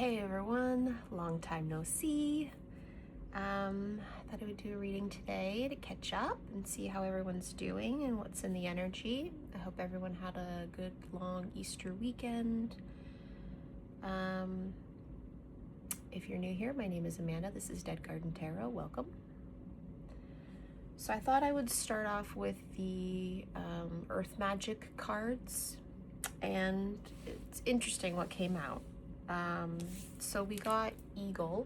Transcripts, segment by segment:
Hey everyone, long time no see. I thought I would do a reading today to catch up and see how everyone's doing and what's in the energy. I hope everyone had a good long Easter weekend. If you're new here, my name is Amanda. This is Dead Garden Tarot. Welcome. So I thought I would start off with the Earth Magic cards, and it's interesting what came out. So we got Eagle.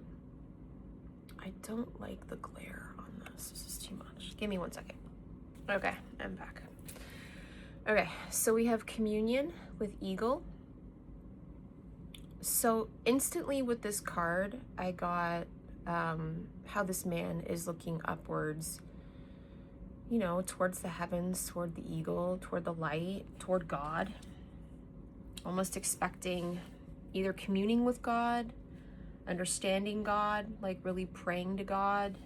I don't like the glare on this. This is too much. Give me 1 second. Okay, I'm back. Okay, so we have Communion with Eagle. So instantly with this card, I got how this man is looking upwards, you know, towards the heavens, toward the eagle, toward the light, toward God. Almost expecting either communing with God, understanding God, like really praying to God,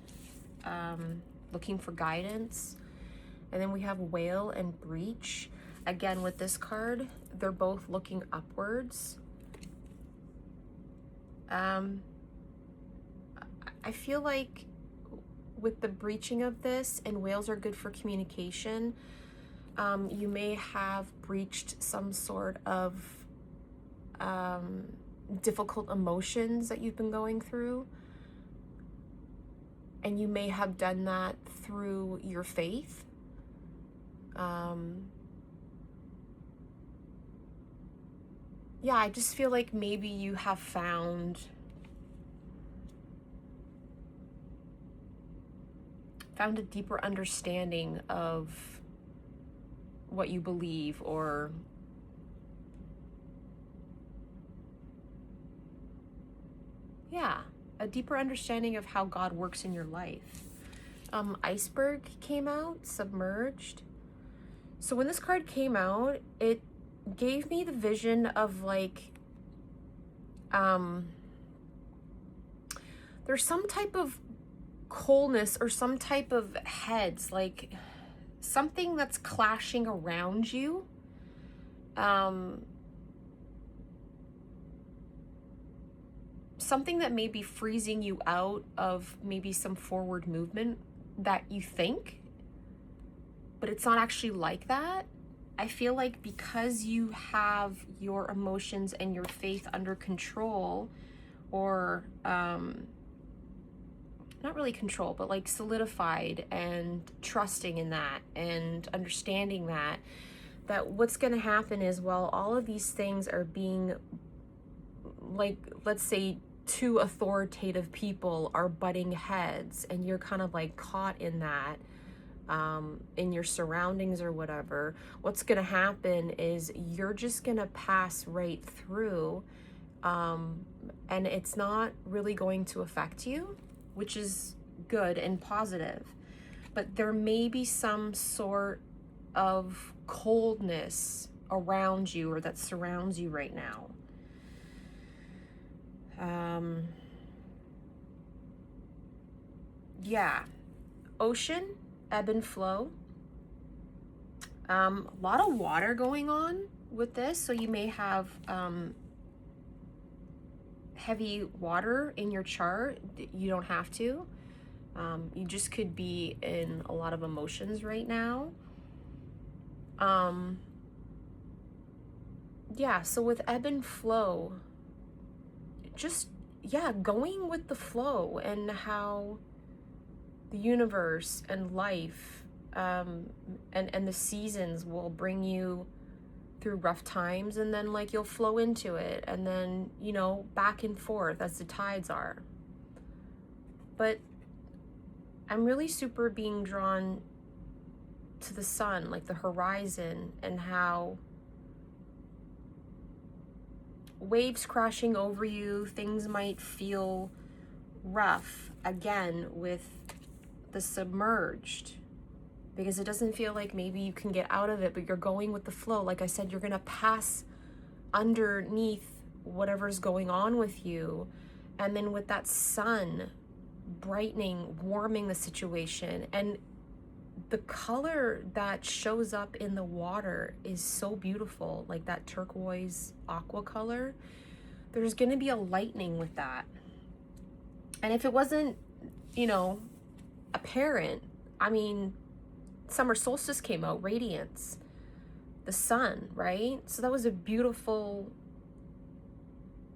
looking for guidance. And then we have Whale and Breach. Again, with this card, they're both looking upwards. I feel like with the breaching of this, and whales are good for communication, you may have breached some sort of difficult emotions that you've been going through, and you may have done that through your faith. Yeah, I just feel like maybe you have found a deeper understanding of what you believe, or a deeper understanding of how God works in your life. Iceberg came out, Submerged. So when this card came out, it gave me the vision of like, there's some type of coldness or some type of heads, like something that's clashing around you. Something that may be freezing you out of maybe some forward movement that you think, but it's not actually like that. I feel like because you have your emotions and your faith under control, or not really control, but like solidified and trusting in that and understanding that what's going to happen is, while all of these things are being, like, let's say two authoritative people are butting heads and you're kind of like caught in that, in your surroundings or whatever, what's going to happen is you're just going to pass right through, and it's not really going to affect you, which is good and positive. But there may be some sort of coldness around you or that surrounds you right now. Ocean, ebb and flow. A lot of water going on with this, so you may have heavy water in your chart. You don't have to. You just could be in a lot of emotions right now. So with ebb and flow, just, going with the flow, and how the universe and life, and the seasons will bring you through rough times, and then like you'll flow into it, and then, you know, back and forth as the tides are. But I'm really super being drawn to the sun, like the horizon, and how waves crashing over you, things might feel rough again with the submerged, because it doesn't feel like maybe you can get out of it, but you're going with the flow. Like I said, you're gonna pass underneath whatever's going on with you, and then with that sun brightening, warming the situation, and the color that shows up in the water is so beautiful, like that turquoise aqua color. there's going to be a lightning with that. And if it wasn't, you know, apparent, I mean, summer solstice came out, radiance, the sun, right? So that was a beautiful,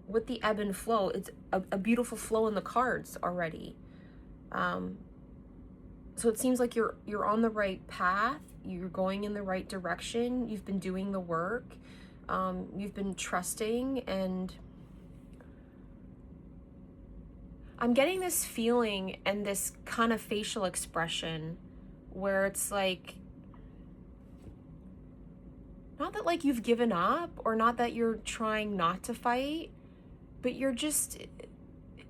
with the ebb and flow, it's a beautiful flow in the cards already. So it seems like you're on the right path. You're going in the right direction. You've been doing the work. You've been trusting, and I'm getting this feeling and this kind of facial expression where it's like, not that like you've given up or not that you're trying not to fight, but you're just,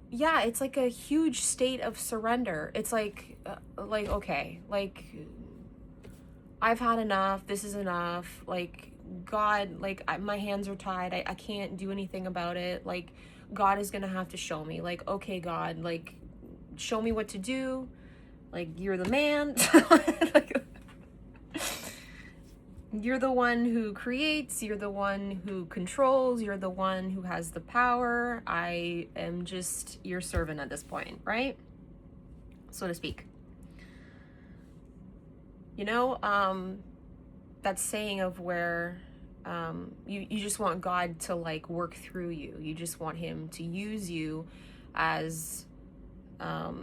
yeah, it's like a huge state of surrender. It's like, okay, like, I've had enough. This is enough. Like, God, like, my hands are tied. I can't do anything about it. Like, God is gonna have to show me. Like, okay, God, like, show me what to do. Like, you're the man. Like, you're the one who creates, you're the one who controls, you're the one who has the power. I am just your servant at this point, right? So to speak. You know, that saying of where you just want God to like work through you. You just want him to use you as a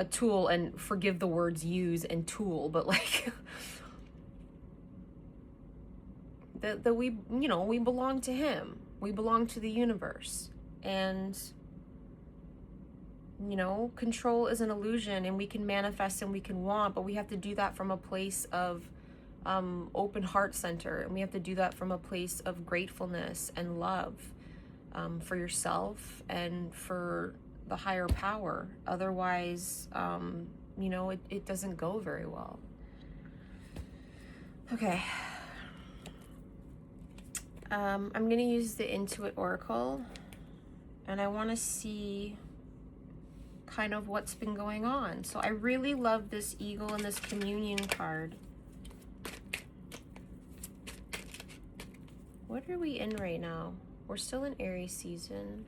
tool, and forgive the words use and tool, but like that we, you know, we belong to him. We belong to the universe. And, you know, control is an illusion, and we can manifest and we can want, but we have to do that from a place of open heart center. And we have to do that from a place of gratefulness and love for yourself and for the higher power. Otherwise, you know, it doesn't go very well. Okay. I'm going to use the Intuit Oracle, and I want to see kind of what's been going on. So I really love this eagle and this communion card. What are we in right now? We're still in Aries season.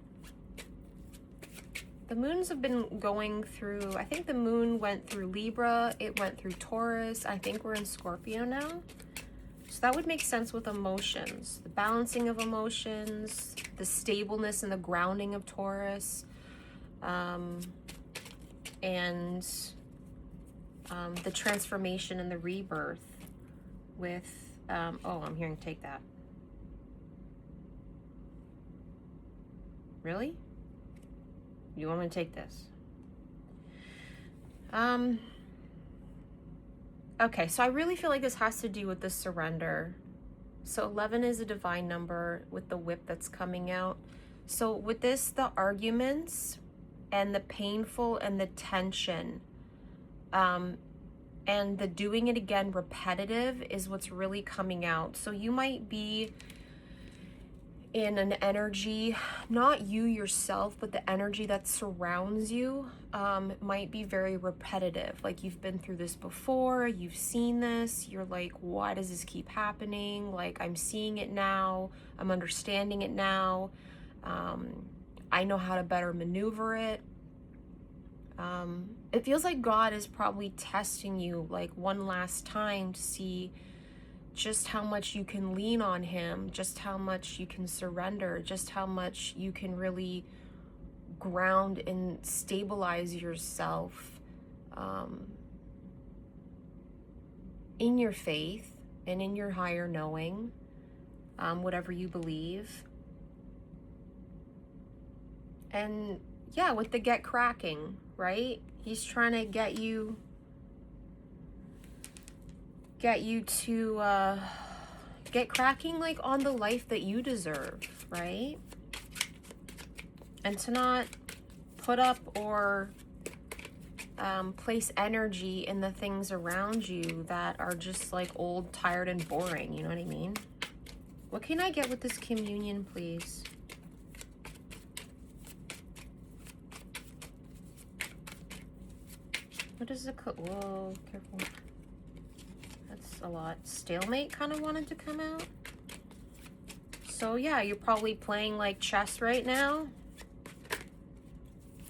The moons have been going through, I think the moon went through Libra, it went through Taurus. I think we're in Scorpio now. So that would make sense with emotions, the balancing of emotions, the stableness and the grounding of Taurus, and the transformation and the rebirth with, oh, I'm hearing take that. Really? You want me to take this? Okay, so I really feel like this has to do with the surrender. So 11 is a divine number with the whip that's coming out. So with this, the arguments and the painful and the tension and the doing it again repetitive is what's really coming out. So you might be in an energy, not you yourself, but the energy that surrounds you might be very repetitive. Like you've been through this before, you've seen this, you're like, why does this keep happening? Like, I'm seeing it now, I'm understanding it now, I know how to better maneuver it. It feels like God is probably testing you like one last time to see just how much you can lean on him, just how much you can surrender, just how much you can really ground and stabilize yourself in your faith and in your higher knowing, whatever you believe. And yeah, with the get cracking, right? He's trying to get you to get cracking like on the life that you deserve, right? And to not put up or place energy in the things around you that are just like old, tired, and boring. You know what I mean? What can I get with this communion, please? What is the whoa, careful. That's a lot. Stalemate kind of wanted to come out. So yeah, you're probably playing like chess right now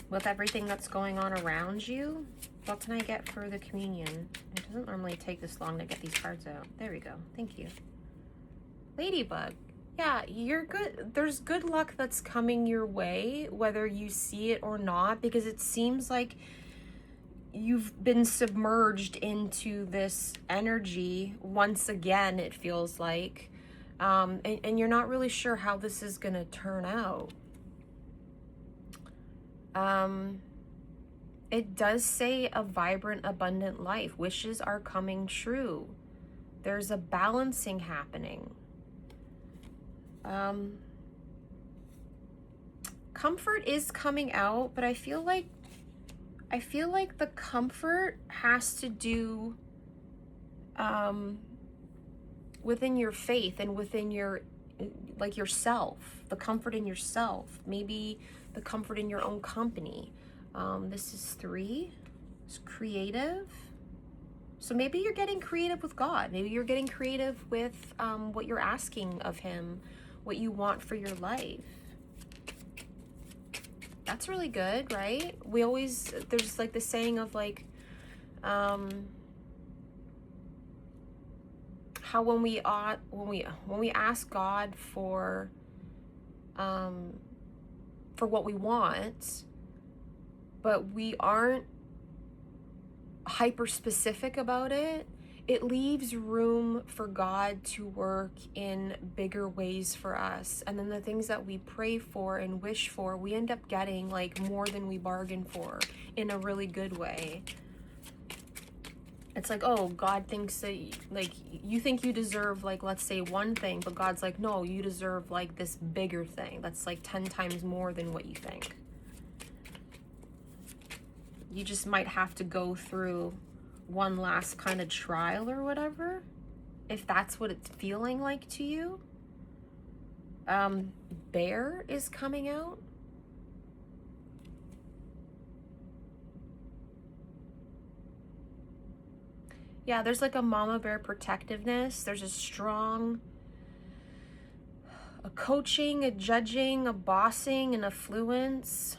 with everything that's going on around you. What can I get for the communion? It doesn't normally take this long to get these cards out. There we go. Thank you. Ladybug. Yeah, you're good. There's good luck that's coming your way, whether you see it or not, because it seems like you've been submerged into this energy once again, it feels like. And you're not really sure how this is going to turn out. It does say a vibrant, abundant life. Wishes are coming true. There's a balancing happening. Comfort is coming out, but I feel like the comfort has to do within your faith and within your, like, yourself, the comfort in yourself, maybe the comfort in your own company. This is 3. It's creative. So maybe you're getting creative with God. Maybe you're getting creative with what you're asking of him, what you want for your life. That's really good, right? We always, there's like the saying of like, how when we ask God for what we want, but we aren't hyper specific about it, it leaves room for God to work in bigger ways for us. And then the things that we pray for and wish for, we end up getting like more than we bargained for in a really good way. It's like, oh, God thinks that, like, you think you deserve, like, let's say one thing, but God's like, no, you deserve like this bigger thing that's like 10 times more than what you think. You just might have to go through one last kind of trial or whatever, if that's what it's feeling like to you. Bear is coming out. Yeah, there's like a mama bear protectiveness. There's a strong, a coaching, a judging, a bossing, an affluence.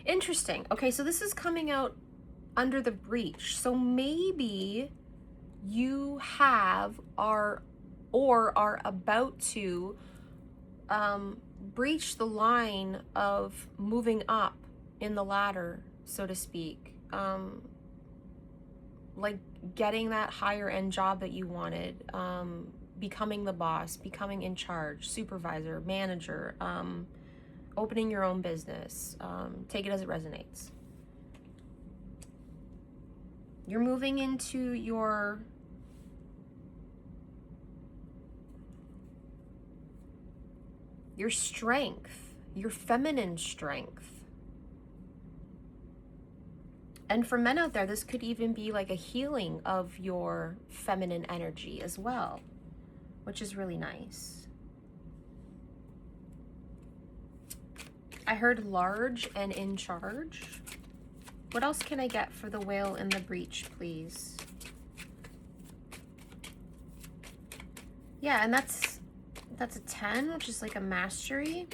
Interesting. Okay, so this is coming out under the breach. So maybe you have or are about to breach the line of moving up in the ladder, so to speak. Like getting that higher end job that you wanted, becoming the boss, becoming in charge, supervisor, manager, opening your own business. Take it as it resonates. You're moving into your strength, your feminine strength. And for men out there, this could even be like a healing of your feminine energy as well, which is really nice. I heard large and in charge. What else can I get for the whale in the breach, please? Yeah, and that's a 10, which is like a mastery.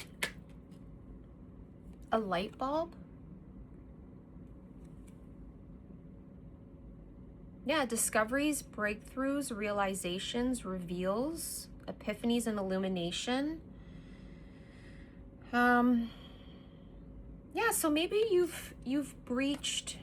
A light bulb. Yeah, discoveries, breakthroughs, realizations, reveals, epiphanies, and illumination. Yeah, so maybe you've breached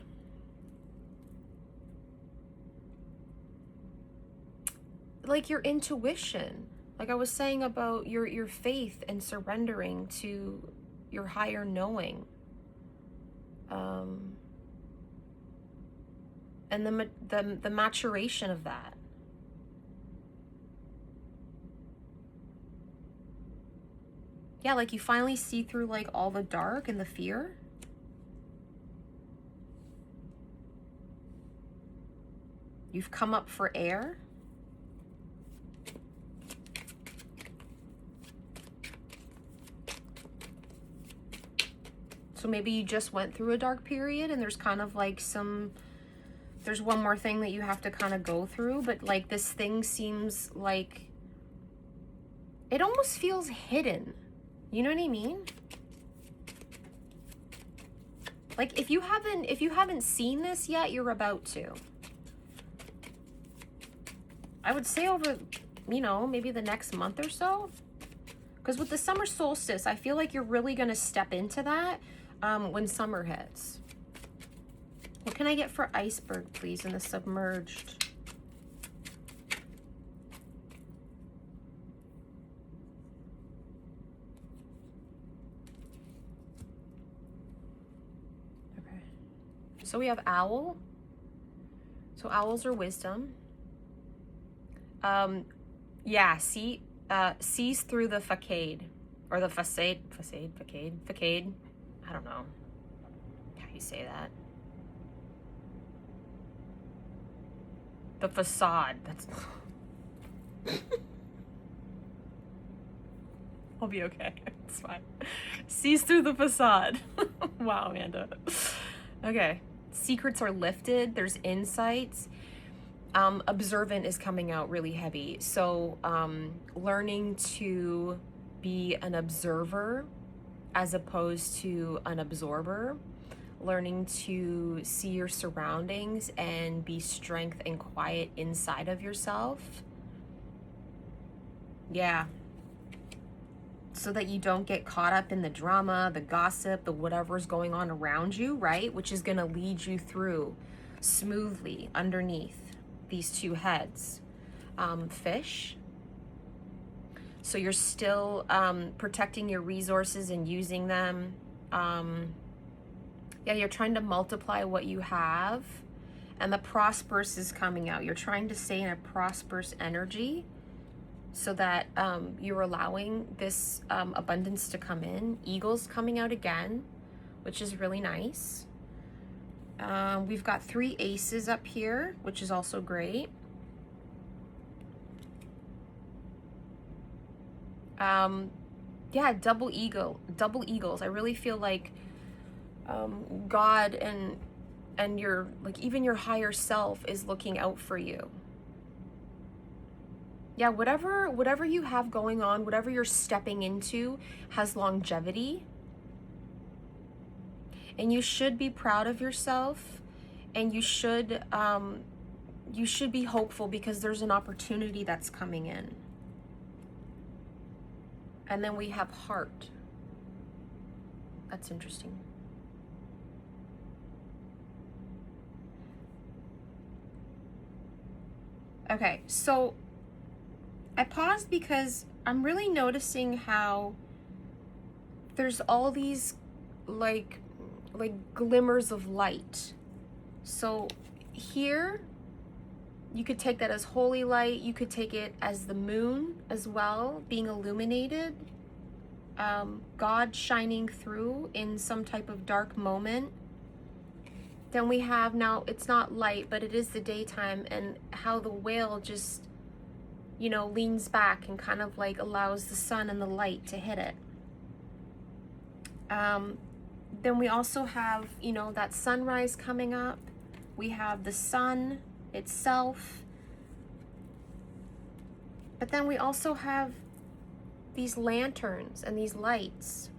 like your intuition. Like I was saying about your faith and surrendering to your higher knowing. And the maturation of that. Yeah, like you finally see through like all the dark and the fear. You've come up for air. So maybe you just went through a dark period and there's kind of like some there's one more thing that you have to kind of go through, but like this thing seems like it almost feels hidden. You know what I mean? Like if you haven't seen this yet, you're about to. I would say over, you know, maybe the next month or so. Because with the summer solstice, I feel like you're really going to step into that when summer hits. What can I get for iceberg, please, in the submerged? Okay. So we have owl. So owls are wisdom. Yeah, sees through the facade, or the facade. I don't know how you say that. The facade. That's. I'll be okay. It's fine. Sees through the facade. Wow, Amanda. Okay. Secrets are lifted. There's insights. Observant is coming out really heavy. So learning to be an observer as opposed to an absorber. Learning to see your surroundings and be strength and quiet inside of yourself. Yeah. So that you don't get caught up in the drama, the gossip, the whatever's going on around you, right? Which is going to lead you through smoothly underneath these two heads. Fish. So you're still protecting your resources and using them. Yeah, you're trying to multiply what you have. And the prosperous is coming out. You're trying to stay in a prosperous energy so that you're allowing this abundance to come in. Eagles coming out again, which is really nice. We've got 3 aces up here, which is also great. Yeah, double eagles. I really feel like God and your, like, even your higher self is looking out for you. Yeah, whatever you have going on, whatever you're stepping into has longevity. And you should be proud of yourself, and you should be hopeful because there's an opportunity that's coming in. And then we have heart. That's interesting. Okay, so I paused because I'm really noticing how there's all these like glimmers of light. So here, you could take that as holy light. You could take it as the moon as well, being illuminated. God shining through in some type of dark moment. Then we have now, it's not light, but it is the daytime, and how the whale just, you know, leans back and kind of like allows the sun and the light to hit it. Then we also have, you know, that sunrise coming up. We have the sun itself. But then we also have these lanterns and these lights,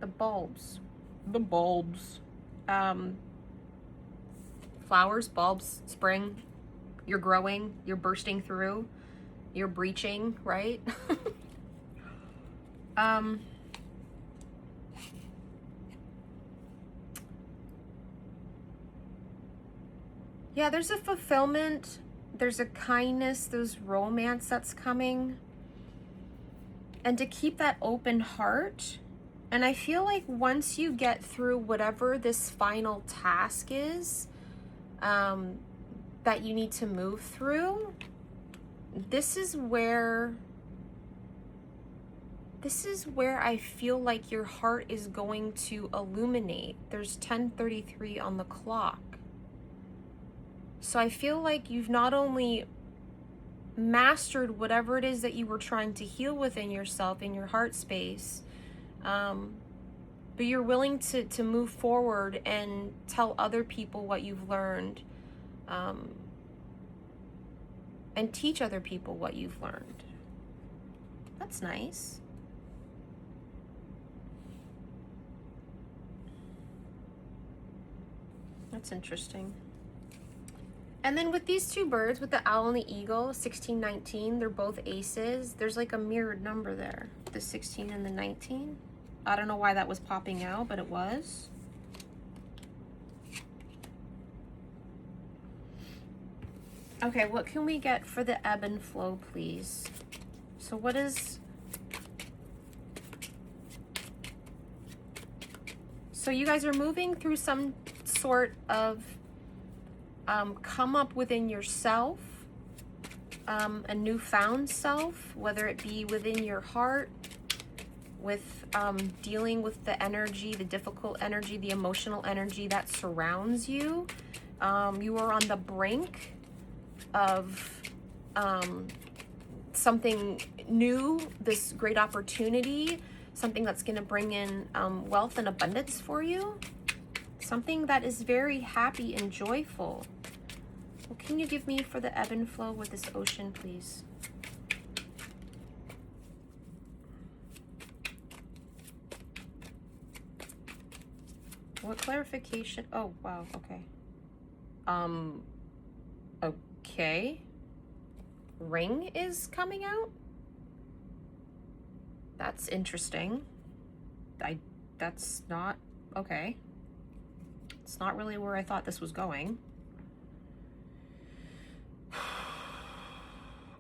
the bulbs. Flowers, bulbs, spring. You're growing, you're bursting through, you're breaching, right? Yeah, there's a fulfillment, there's a kindness, there's romance that's coming. And to keep that open heart. And I feel like once you get through whatever this final task is that you need to move through, this is where I feel like your heart is going to illuminate. There's 10:33 on the clock. So I feel like you've not only mastered whatever it is that you were trying to heal within yourself, in your heart space, but you're willing to move forward and tell other people what you've learned, um, and teach other people what you've learned. That's nice. That's interesting. And then with these two birds, with the owl and the eagle, 1619, they're both aces. There's like a mirrored number there, the 16 and the 19. I don't know why that was popping out, but it was. Okay, what can we get for the ebb and flow, please? So what is... So you guys are moving through some sort of come up within yourself, a newfound self, whether it be within your heart, with dealing with the energy, the difficult energy, the emotional energy that surrounds you. You are on the brink of something new, this great opportunity, something that's going to bring in wealth and abundance for you, something that is very happy and joyful. What can you give me for the ebb and flow with this ocean, please? What clarification? Oh, wow. Okay. Okay. Ring is coming out? That's interesting. That's not okay. It's not really where I thought this was going.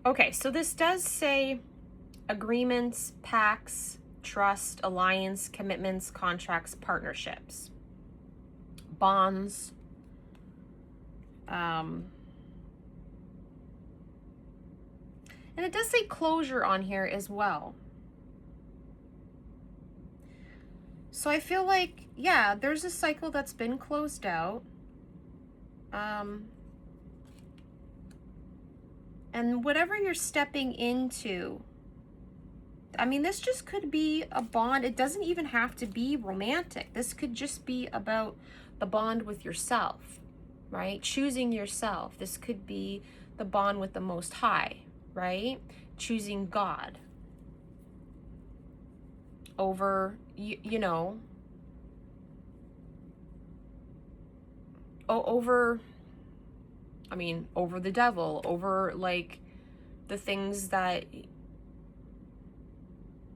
Okay, so this does say agreements, pacts, trust, alliance, commitments, contracts, partnerships, bonds, and it does say closure on here as well. So I feel like, yeah, there's a cycle that's been closed out. And whatever you're stepping into, I mean, this just could be a bond. It doesn't even have to be romantic. This could just be about the bond with yourself, right? Choosing yourself. This could be the bond with the Most High, right? Choosing God over, you know, over, I mean, over the devil, over like the things that,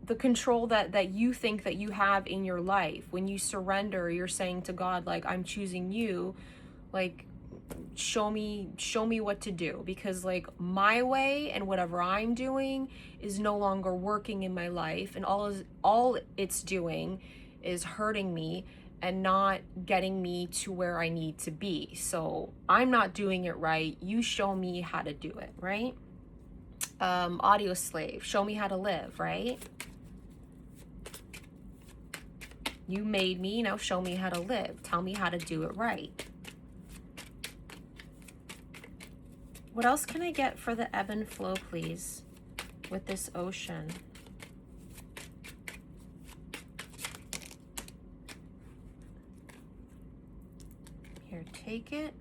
the control that you think that you have in your life. When you surrender, you're saying to God, like, I'm choosing you, like, show me what to do, because like my way and whatever I'm doing is no longer working in my life, and all it's doing is hurting me and not getting me to where I need to be. So I'm not doing it right. You show me how to do it, right? Audio slave, show me how to live, right? You made me, now show me how to live. Tell me how to do it right. What else can I get for the ebb and flow, please, with this ocean? Here, take it.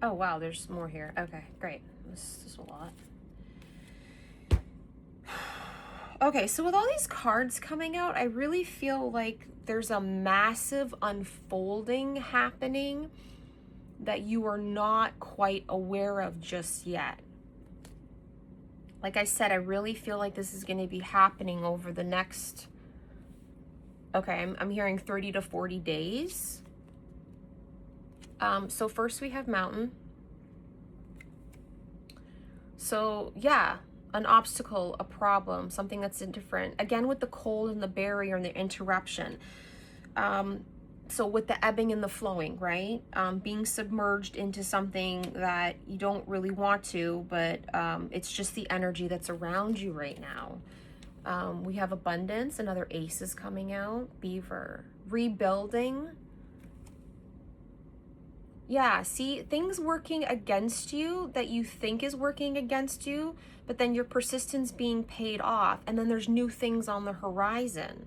Oh, wow, there's more here. Okay, great. This is a lot. Okay, so with all these cards coming out, I really feel like there's a massive unfolding happening that you are not quite aware of just yet. Like I said, I really feel like this is going to be happening over the next, okay, I'm hearing 30 to 40 days. So first we have mountain. So yeah, an obstacle, a problem, something that's indifferent. Again, with the cold and the barrier and the interruption. So with the ebbing and the flowing, right? Being submerged into something that you don't really want to, but it's just the energy that's around you right now. We have abundance, another ace is coming out, beaver, rebuilding. Yeah, see, things working against you that you think is working against you, but then your persistence being paid off, and then there's new things on the horizon.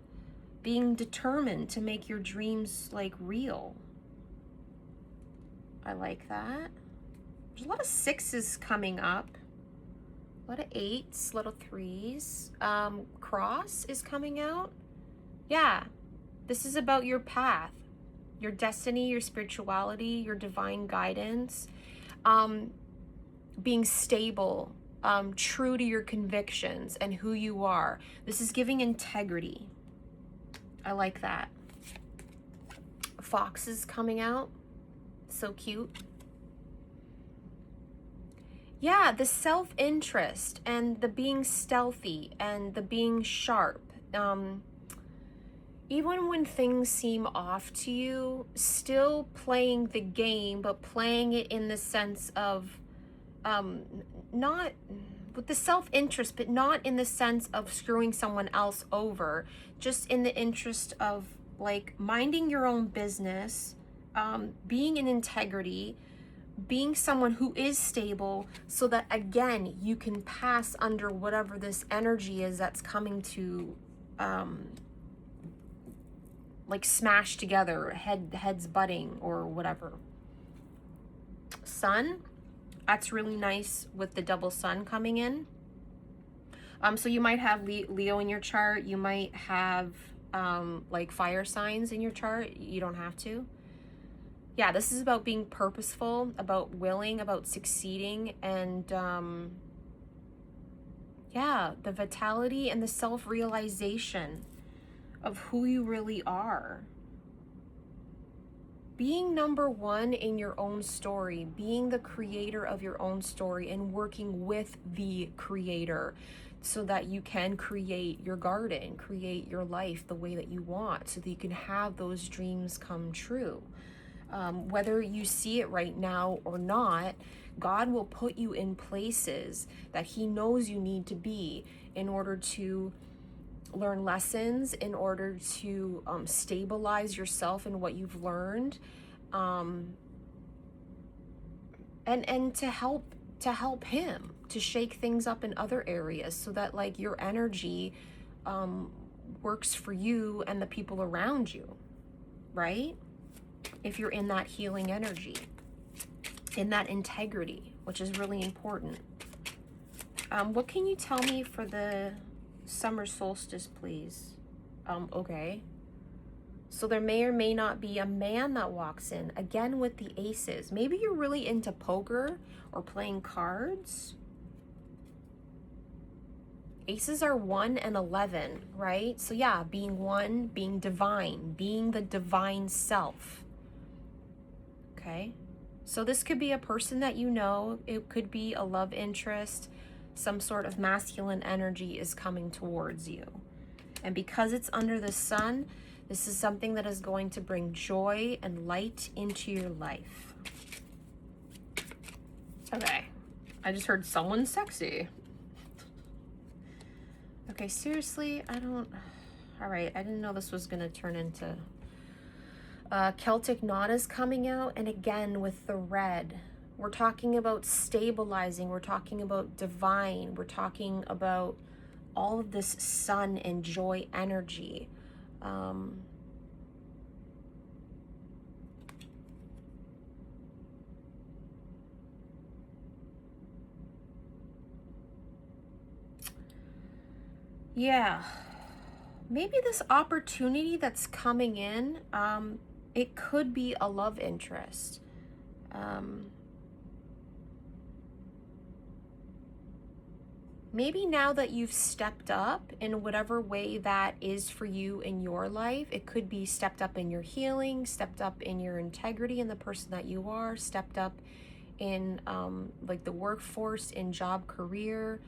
Being determined to make your dreams like real. I like that. There's a lot of 6s coming up. A lot of 8s, little 3s. Cross is coming out. Yeah, this is about your path, your destiny, your spirituality, your divine guidance, being stable, true to your convictions and who you are. This is giving integrity. I like that. Fox is coming out. So cute. Yeah, the self-interest and the being stealthy and the being sharp. Even when things seem off to you, still playing the game, but playing it in the sense of not with the self-interest, but not in the sense of screwing someone else over, just in the interest of like minding your own business, being in integrity, being someone who is stable, so that again you can pass under whatever this energy is that's coming to like smash together, heads butting or whatever. Sun, that's really nice with the double sun coming in. So you might have Leo in your chart. You might have like fire signs in your chart. You don't have to. Yeah, this is about being purposeful, about willing, about succeeding, and yeah, the vitality and the self-realization of who you really are. Being number one in your own story, being the creator of your own story and working with the creator so that you can create your garden, create your life the way that you want, so that you can have those dreams come true. Whether you see it right now or not, God will put you in places that He knows you need to be in order to learn lessons, in order to stabilize yourself in what you've learned, and to help Him to shake things up in other areas, so that like your energy works for you and the people around you, right? If you're in that healing energy, in that integrity, which is really important. What can you tell me for the summer solstice, please? Okay. So there may or may not be a man that walks in, again with the aces. Maybe you're really into poker or playing cards. Aces are 1 and 11, right? So yeah, being one, being divine, being the divine self. Okay. So this could be a person that you know. It could be a love interest. Some sort of masculine energy is coming towards you. And because it's under the sun, this is something that is going to bring joy and light into your life. Okay. I just heard someone sexy. Okay, seriously, all right, I didn't know this was going to turn into... Celtic knot is coming out, and again with the red, we're talking about stabilizing, we're talking about divine, we're talking about all of this sun and joy energy. Yeah, maybe this opportunity that's coming in, it could be a love interest. Maybe now that you've stepped up in whatever way that is for you in your life, it could be stepped up in your healing, stepped up in your integrity and the person that you are, stepped up in like the workforce, in job, career,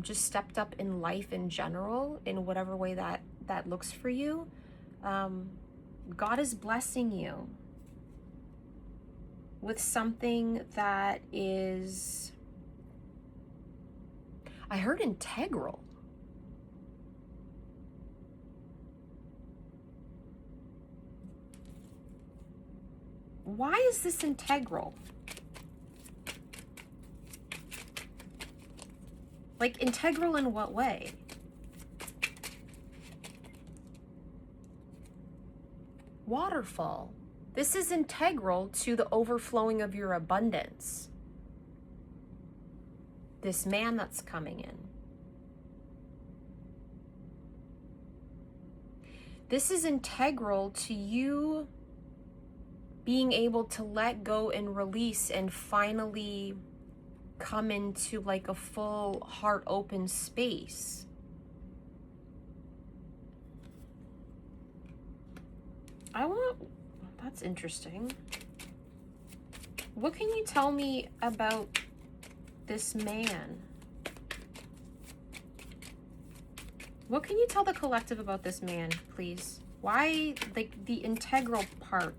just stepped up in life in general, in whatever way that looks for you. God is blessing you with something that is, I heard integral. Why is this integral? Like integral in what way? Waterfall. This is integral to the overflowing of your abundance. This man that's coming in. This is integral to you being able to let go and release and finally come into like a full heart open space. That's interesting. What can you tell me about this man? What can you tell the collective about this man, please? Why, like, the integral part?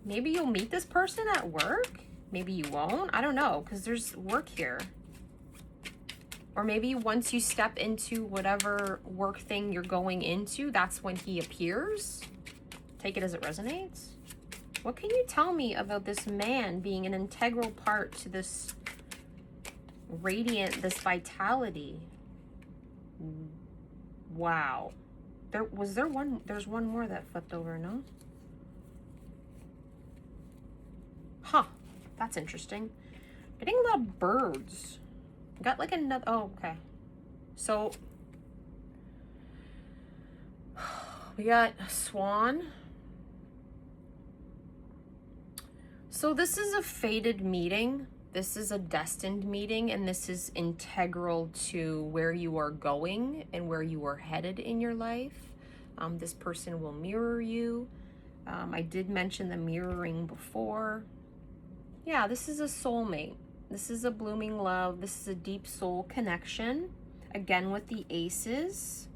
Maybe you'll meet this person at work. Maybe you won't. I don't know, because there's work here. Or maybe once you step into whatever work thing you're going into, that's when he appears. Take it as it resonates. What can you tell me about this man being an integral part to this radiant, this vitality? Wow. There's one more that flipped over, no? Huh, that's interesting. Getting a lot of birds. Got like another, oh, okay. So, we got a swan. So this is a fated meeting. This is a destined meeting, and this is integral to where you are going and where you are headed in your life. This person will mirror you. I did mention the mirroring before. Yeah, this is a soulmate. This is a blooming love. This is a deep soul connection. Again with the aces.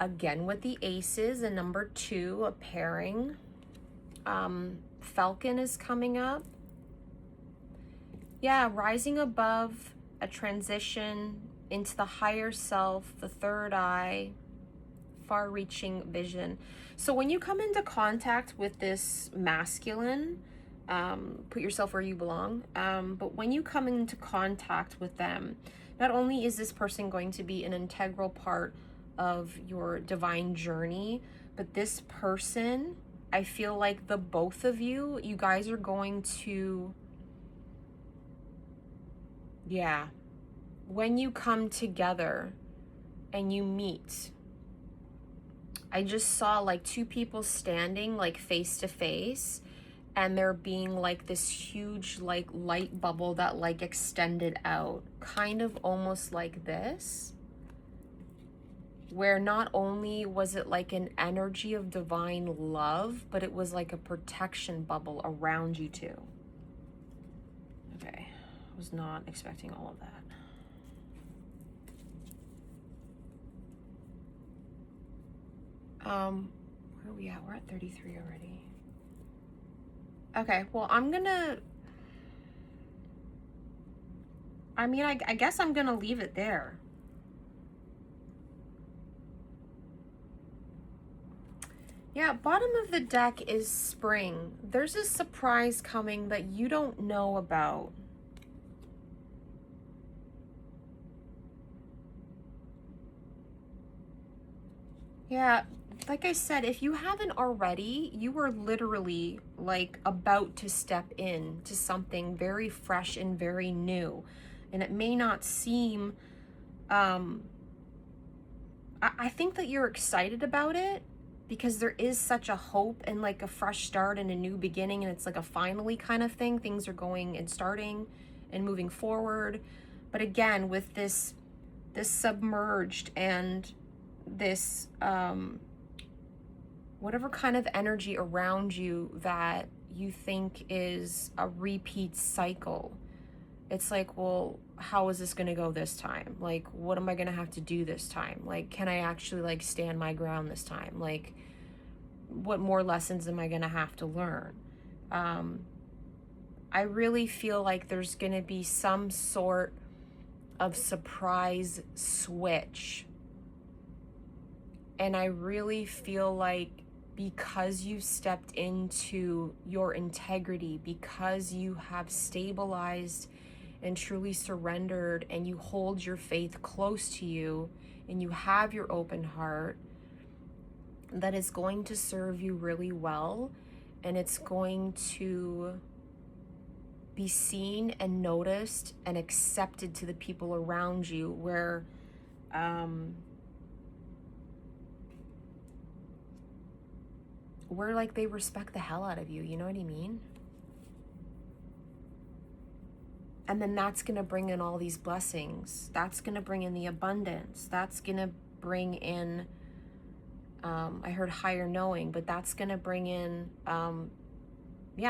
Again with the aces. And number 2, a pairing. Falcon is coming up. Yeah, rising above, a transition into the higher self, the third eye, far-reaching vision. So when you come into contact with this masculine, put yourself where you belong. But when you come into contact with them, not only is this person going to be an integral part of your divine journey, but this person, I feel like the both of you guys are going to, yeah, when you come together and you meet, I just saw like 2 people standing like face to face, and there being like this huge like light bubble that like extended out, kind of almost like this, where not only was it like an energy of divine love, but it was like a protection bubble around you two. Okay, I was not expecting all of that. Where are we at? We're at 33 already. Okay, well, I guess I'm gonna leave it there. Yeah, bottom of the deck is spring. There's a surprise coming that you don't know about. Yeah, like I said, if you haven't already, you are literally like about to step in to something very fresh and very new. And it may not seem, I think that you're excited about it because there is such a hope and like a fresh start and a new beginning, and it's like a finally kind of thing. Things are going and starting and moving forward. But again, with this submerged and this whatever kind of energy around you that you think is a repeat cycle, it's like, well, how is this going to go this time? Like, what am I going to have to do this time? Like, can I actually like stand my ground this time? Like, what more lessons am I going to have to learn? I really feel like there's going to be some sort of surprise switch. And I really feel like because you've stepped into your integrity, because you have stabilized and truly surrendered, and you hold your faith close to you, and you have your open heart, that is going to serve you really well, and it's going to be seen and noticed and accepted to the people around you, where like they respect the hell out of you, you know what I mean? And then that's going to bring in all these blessings. That's going to bring in the abundance. That's going to bring in, I heard higher knowing, but that's going to bring in,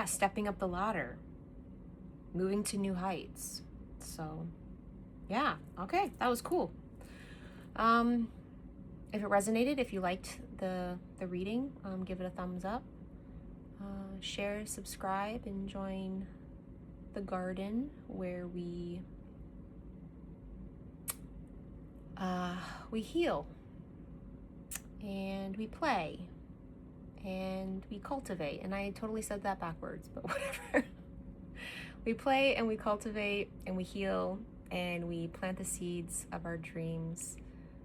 stepping up the ladder, moving to new heights. So, yeah, okay, that was cool. If it resonated, if you liked the reading, give it a thumbs up. Share, subscribe, and join the garden where we heal, and we play, and we cultivate. And I totally said that backwards, but whatever. We play and we cultivate and we heal, and we plant the seeds of our dreams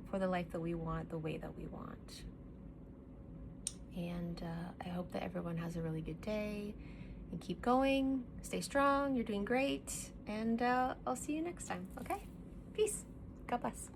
for the life that we want, the way that we want. And I hope that everyone has a really good day, and keep going, stay strong, you're doing great, and I'll see you next time, okay? Peace. God bless.